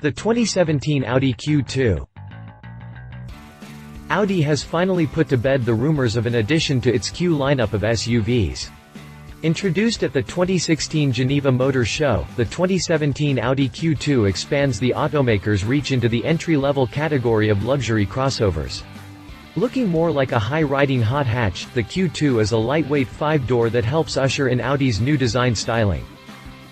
The 2017 Audi Q2. Audi has finally put to bed the rumors of an addition to its Q lineup of SUVs. Introduced at the 2016 Geneva Motor Show, the 2017 Audi Q2 expands the automaker's reach into the entry-level category of luxury crossovers. Looking more like a high-riding hot hatch, the Q2 is a lightweight 5-door that helps usher in Audi's new design styling.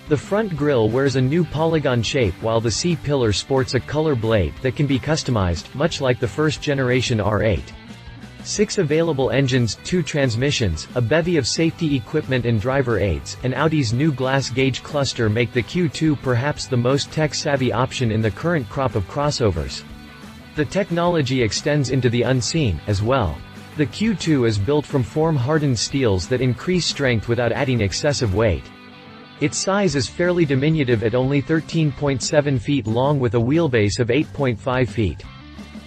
The front grille wears a new polygon shape while the C-pillar sports a color blade that can be customized, much like the first-generation R8. 6 available engines, 2 transmissions, a bevy of safety equipment and driver aids, and Audi's new glass gauge cluster make the Q2 perhaps the most tech-savvy option in the current crop of crossovers. The technology extends into the unseen, as well. The Q2 is built from form-hardened steels that increase strength without adding excessive weight. Its size is fairly diminutive at only 13.7 feet long with a wheelbase of 8.5 feet.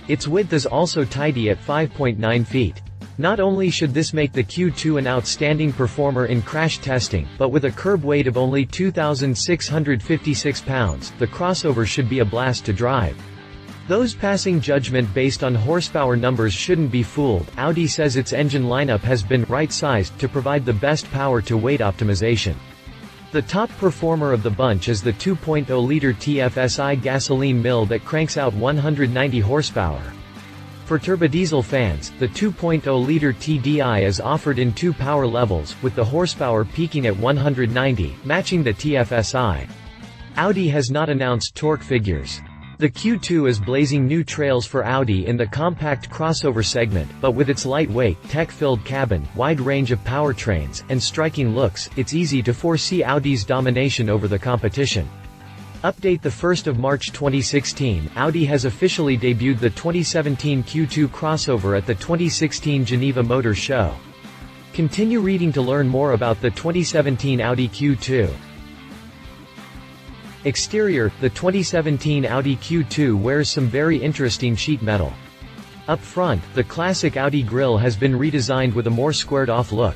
Its width is also tidy at 5.9 feet. Not only should this make the Q2 an outstanding performer in crash testing, but with a curb weight of only 2,656 pounds, the crossover should be a blast to drive. Those passing judgment based on horsepower numbers shouldn't be fooled. Audi says its engine lineup has been right-sized to provide the best power-to-weight optimization. The top performer of the bunch is the 2.0-liter TFSI gasoline mill that cranks out 190 horsepower. For turbodiesel fans, the 2.0-liter TDI is offered in 2 power levels, with the horsepower peaking at 190, matching the TFSI. Audi has not announced torque figures. The Q2 is blazing new trails for Audi in the compact crossover segment, but with its lightweight, tech-filled cabin, wide range of powertrains, and striking looks, it's easy to foresee Audi's domination over the competition. Update: the 1st of March 2016, Audi has officially debuted the 2017 Q2 crossover at the 2016 Geneva Motor Show. Continue reading to learn more about the 2017 Audi Q2. Exterior: the 2017 Audi Q2 wears some very interesting sheet metal. Up front, the classic Audi grille has been redesigned with a more squared-off look.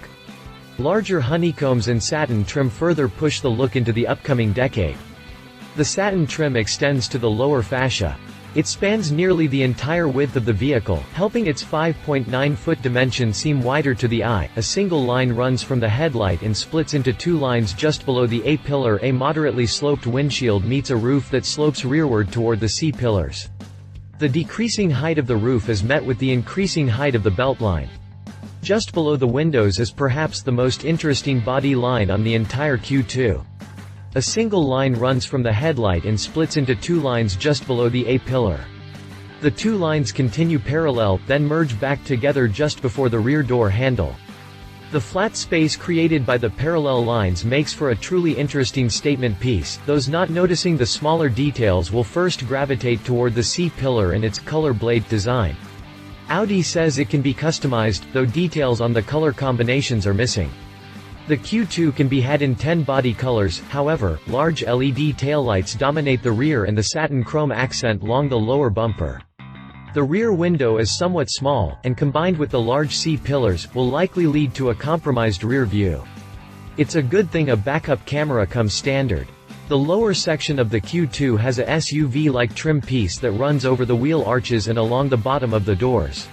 Larger honeycombs and satin trim further push the look into the upcoming decade. The satin trim extends to the lower fascia. It spans nearly the entire width of the vehicle, helping its 5.9-foot dimension seem wider to the eye. A single line runs from the headlight and splits into 2 lines just below the A-pillar. A moderately sloped windshield meets a roof that slopes rearward toward the C-pillars. The decreasing height of the roof is met with the increasing height of the beltline. Just below the windows is perhaps the most interesting body line on the entire Q2. A single line runs from the headlight and splits into 2 lines just below the A-pillar. The 2 lines continue parallel, then merge back together just before the rear door handle. The flat space created by the parallel lines makes for a truly interesting statement piece. Those not noticing the smaller details will first gravitate toward the C-pillar and its color blade design. Audi says it can be customized, though details on the color combinations are missing. The Q2 can be had in 10 body colors, however, large LED taillights dominate the rear and the satin chrome accent along the lower bumper. The rear window is somewhat small, and combined with the large C-pillars, will likely lead to a compromised rear view. It's a good thing a backup camera comes standard. The lower section of the Q2 has a SUV-like trim piece that runs over the wheel arches and along the bottom of the doors.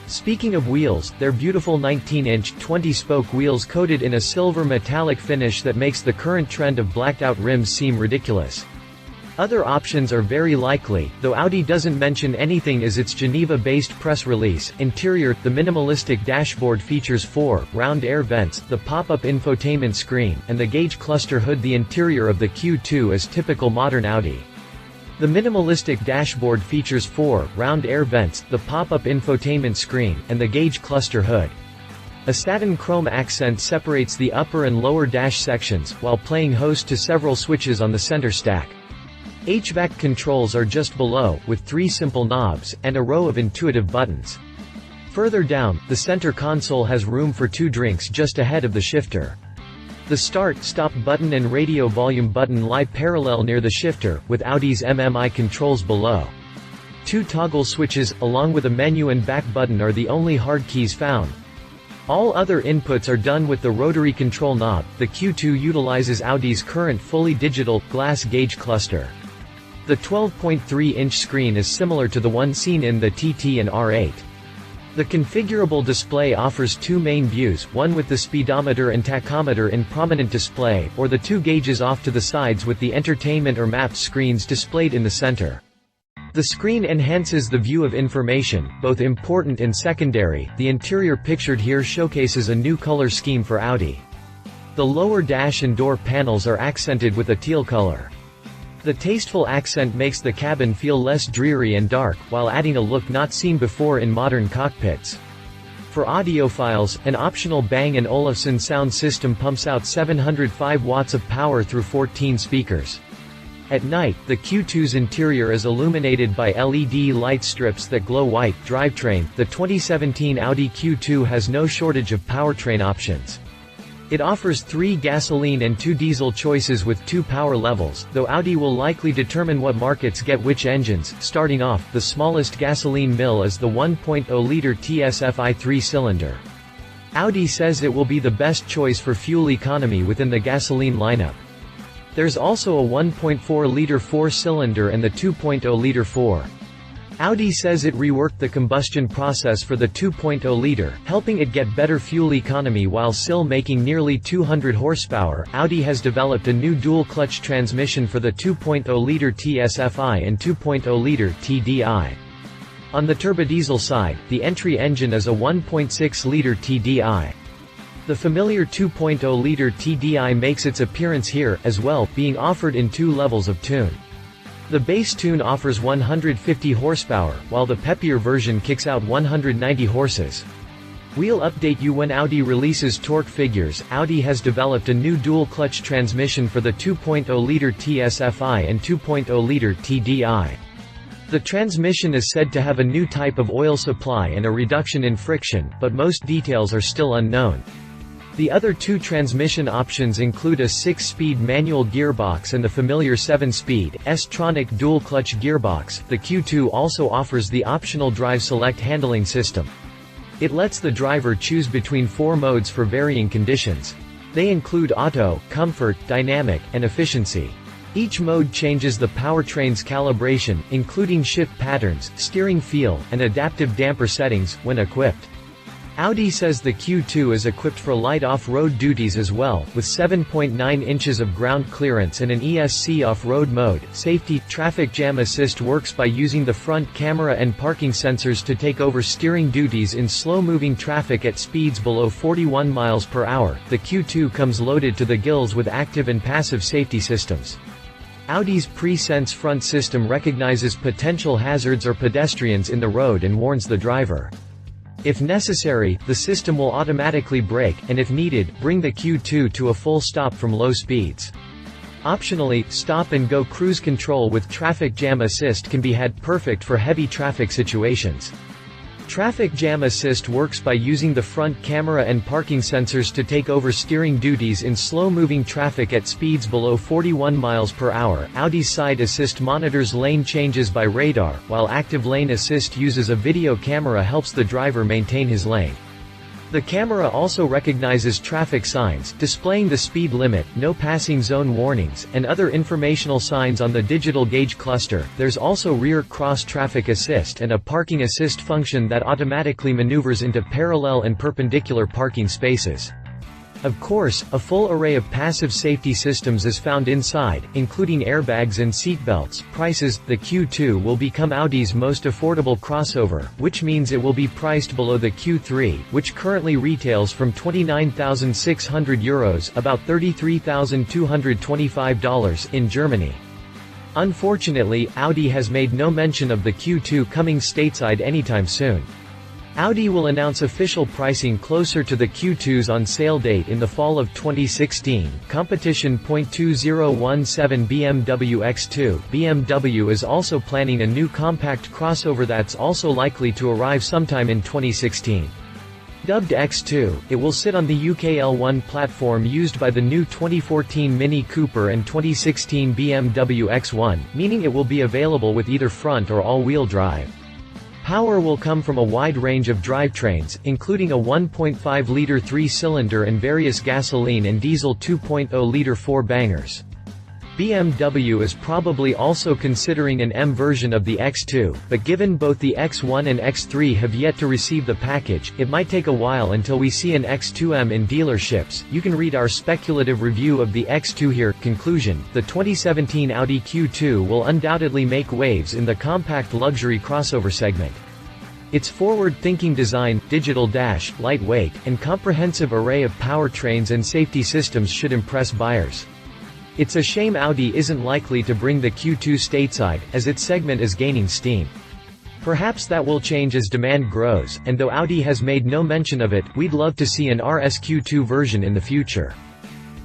Speaking of wheels, they're beautiful 19-inch, 20-spoke wheels coated in a silver metallic finish that makes the current trend of blacked-out rims seem ridiculous. Other options are very likely, though Audi doesn't mention anything is its Geneva-based press release. Interior: the minimalistic dashboard features 4 round air vents, the pop-up infotainment screen, and the gauge cluster hood. The interior of the Q2 is typical modern Audi. The minimalistic dashboard features 4 round air vents, the pop-up infotainment screen, and the gauge cluster hood. A satin chrome accent separates the upper and lower dash sections, while playing host to several switches on the center stack. HVAC controls are just below, with 3 simple knobs, and a row of intuitive buttons. Further down, the center console has room for 2 drinks just ahead of the shifter. The start-stop button and radio volume button lie parallel near the shifter, with Audi's MMI controls below. 2 toggle switches, along with a menu and back button are the only hard keys found. All other inputs are done with the rotary control knob. The Q2 utilizes Audi's current fully digital, glass gauge cluster. The 12.3-inch screen is similar to the one seen in the TT and R8. The configurable display offers two main views, one with the speedometer and tachometer in prominent display, or the two gauges off to the sides with the entertainment or maps screens displayed in the center. The screen enhances the view of information, both important and secondary. The interior pictured here showcases a new color scheme for Audi. The lower dash and door panels are accented with a teal color. The tasteful accent makes the cabin feel less dreary and dark, while adding a look not seen before in modern cockpits. For audiophiles, an optional Bang & Olufsen sound system pumps out 705 watts of power through 14 speakers. At night, the Q2's interior is illuminated by LED light strips that glow white. Drivetrain. The 2017 Audi Q2 has no shortage of powertrain options. It offers 3 gasoline and 2 diesel choices with 2 power levels, though Audi will likely determine what markets get which engines. Starting off, the smallest gasoline mill is the 1.0-liter TFSI 3-cylinder. Audi says it will be the best choice for fuel economy within the gasoline lineup. There's also a 1.4-liter 4-cylinder and the 2.0-liter 4. Audi says it reworked the combustion process for the 2.0-liter, helping it get better fuel economy while still making nearly 200 horsepower. Audi has developed a new dual-clutch transmission for the 2.0-liter TFSI and 2.0-liter TDI. On the turbodiesel side, the entry engine is a 1.6-liter TDI. The familiar 2.0-liter TDI makes its appearance here, as well, being offered in 2 levels of tune. The base tune offers 150 horsepower, while the peppier version kicks out 190 horses. We'll update you when Audi releases torque figures. Audi has developed a new dual-clutch transmission for the 2.0-liter TFSI and 2.0-liter TDI. The transmission is said to have a new type of oil supply and a reduction in friction, but most details are still unknown. The other 2 transmission options include a 6-speed manual gearbox and the familiar 7-speed, S-tronic dual-clutch gearbox. The Q2 also offers the optional Drive Select handling system. It lets the driver choose between 4 modes for varying conditions. They include Auto, Comfort, Dynamic, and Efficiency. Each mode changes the powertrain's calibration, including shift patterns, steering feel, and adaptive damper settings, when equipped. Audi says the Q2 is equipped for light off-road duties as well, with 7.9 inches of ground clearance and an ESC off-road mode. Safety. Traffic jam assist works by using the front camera and parking sensors to take over steering duties in slow-moving traffic at speeds below 41 miles per hour. The Q2 comes loaded to the gills with active and passive safety systems. Audi's Pre-Sense front system recognizes potential hazards or pedestrians in the road and warns the driver. If necessary, the system will automatically brake, and if needed, bring the Q2 to a full stop from low speeds. Optionally, stop-and-go cruise control with traffic jam assist can be had, perfect for heavy traffic situations. Traffic jam assist works by using the front camera and parking sensors to take over steering duties in slow-moving traffic at speeds below 41 miles per hour. Audi's side assist monitors lane changes by radar, while active lane assist uses a video camera helps the driver maintain his lane. The camera also recognizes traffic signs, displaying the speed limit, no passing zone warnings, and other informational signs on the digital gauge cluster. There's also rear cross traffic assist and a parking assist function that automatically maneuvers into parallel and perpendicular parking spaces. Of course, a full array of passive safety systems is found inside, including airbags and seatbelts. Prices. The Q2 will become Audi's most affordable crossover, which means it will be priced below the Q3, which currently retails from €29,600, about $33,225 in Germany. Unfortunately, Audi has made no mention of the Q2 coming stateside anytime soon. Audi will announce official pricing closer to the Q2's on sale date in the fall of 2016. Competition. 2017 BMW X2. BMW is also planning a new compact crossover that's also likely to arrive sometime in 2016. Dubbed X2, it will sit on the UK L1 platform used by the new 2014 Mini Cooper and 2016 BMW X1, meaning it will be available with either front or all-wheel drive. Power will come from a wide range of drivetrains, including a 1.5-liter 3-cylinder and various gasoline and diesel 2.0-liter 4-bangers. BMW is probably also considering an M version of the X2, but given both the X1 and X3 have yet to receive the package, it might take a while until we see an X2M in dealerships. You can read our speculative review of the X2 here. Conclusion: the 2017 Audi Q2 will undoubtedly make waves in the compact luxury crossover segment. Its forward-thinking design, digital dash, lightweight, and comprehensive array of powertrains and safety systems should impress buyers. It's a shame Audi isn't likely to bring the Q2 stateside, as its segment is gaining steam. Perhaps that will change as demand grows, and though Audi has made no mention of it, we'd love to see an RS Q2 version in the future.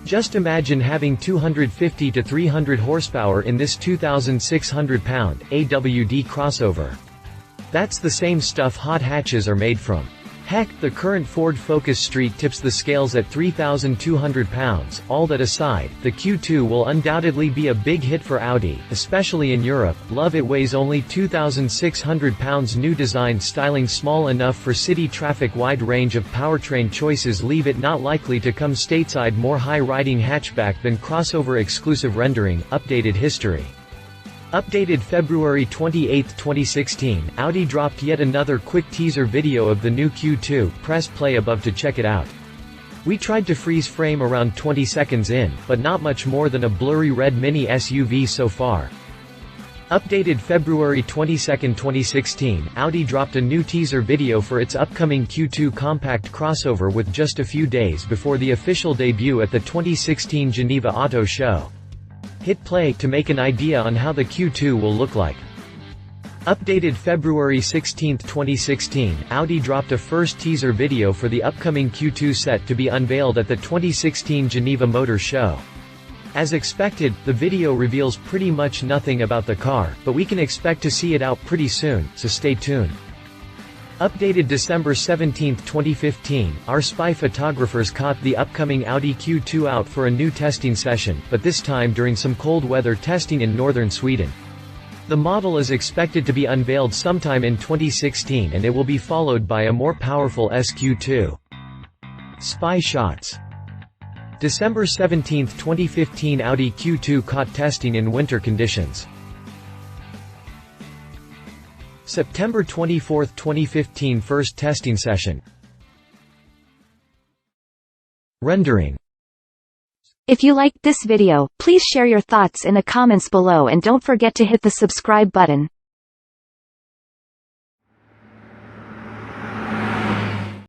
Just imagine having 250 to 300 horsepower in this 2,600-pound AWD crossover. That's the same stuff hot hatches are made from. Heck, the current Ford Focus Street tips the scales at 3,200 pounds. All that aside, the Q2 will undoubtedly be a big hit for Audi, especially in Europe. Love it. Weighs only 2,600 pounds. New design styling small enough for city traffic. Wide range of powertrain choices leave it not likely to come stateside. More high-riding hatchback than crossover. Exclusive rendering, updated history. Updated February 28, 2016, Audi dropped yet another quick teaser video of the new Q2. Press play above to check it out. We tried to freeze frame around 20 seconds in, but not much more than a blurry red mini SUV so far. Updated February 22, 2016, Audi dropped a new teaser video for its upcoming Q2 compact crossover with just a few days before the official debut at the 2016 Geneva Auto Show. Hit play to make an idea on how the Q2 will look like. Updated February 16, 2016, Audi dropped a first teaser video for the upcoming Q2 set to be unveiled at the 2016 Geneva Motor Show. As expected, the video reveals pretty much nothing about the car, but we can expect to see it out pretty soon, so stay tuned. Updated December 17, 2015, our spy photographers caught the upcoming Audi Q2 out for a new testing session, but this time during some cold weather testing in northern Sweden. The model is expected to be unveiled sometime in 2016 and it will be followed by a more powerful SQ2. Spy shots. December 17, 2015, Audi Q2 caught testing in winter conditions. September 24, 2015, first testing session. Rendering. If you liked this video, please share your thoughts in the comments below and don't forget to hit the subscribe button.